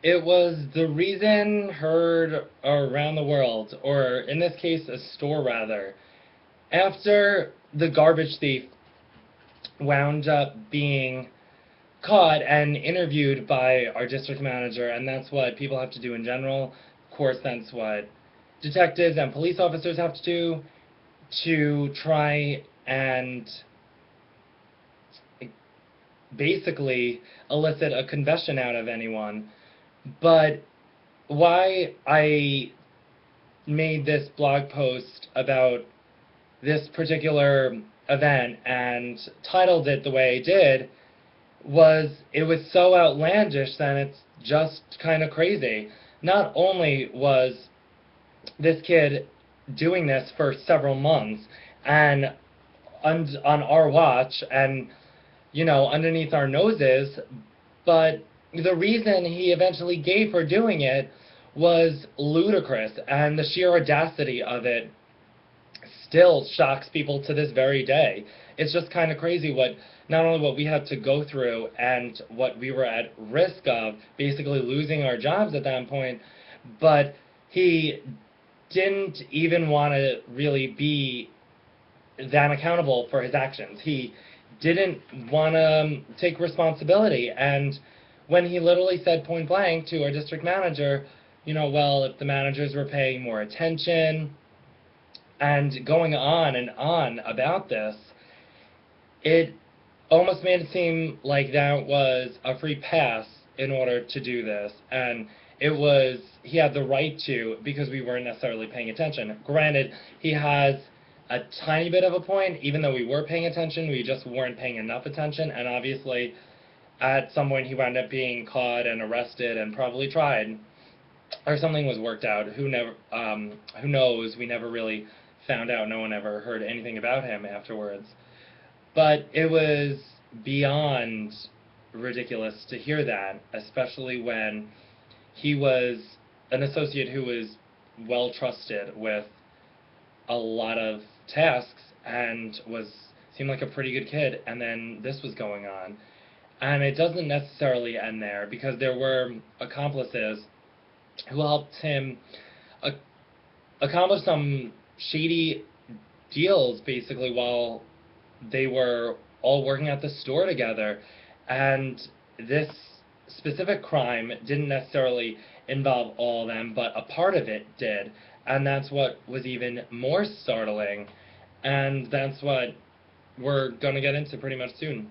It was the reason heard around the world, or in this case, a store rather, after the garbage thief wound up being caught and interviewed by our district manager, and that's what people have to do in general. Of course, that's what detectives and police officers have to do to try and basically elicit a confession out of anyone. But why I made this blog post about this particular event and titled it the way I did was it was so outlandish that it's just kind of crazy. Not only was this kid doing this for several months and on our watch and, underneath our noses, but the reason he eventually gave for doing it was ludicrous, and the sheer audacity of it still shocks people to this very day. It's just kind of crazy not only what we had to go through and what we were at risk of basically losing our jobs at that point, but he didn't even want to really be that accountable for his actions. He didn't want to take responsibility, and when he literally said point blank to our district manager, well, if the managers were paying more attention, and going on and on about this, it almost made it seem like that was a free pass in order to do this, and he had the right to, because we weren't necessarily paying attention. Granted, he has a tiny bit of a point. Even though we were paying attention, we just weren't paying enough attention, and obviously at some point he wound up being caught and arrested and probably tried, or something was worked out. Who knows? We never really found out. No one ever heard anything about him afterwards. But it was beyond ridiculous to hear that, especially when he was an associate who was well trusted with a lot of tasks and seemed like a pretty good kid, and then this was going on. And it doesn't necessarily end there, because there were accomplices who helped him accomplish some shady deals, basically, while they were all working at the store together. And this specific crime didn't necessarily involve all of them, but a part of it did. And that's what was even more startling. And that's what we're going to get into pretty much soon.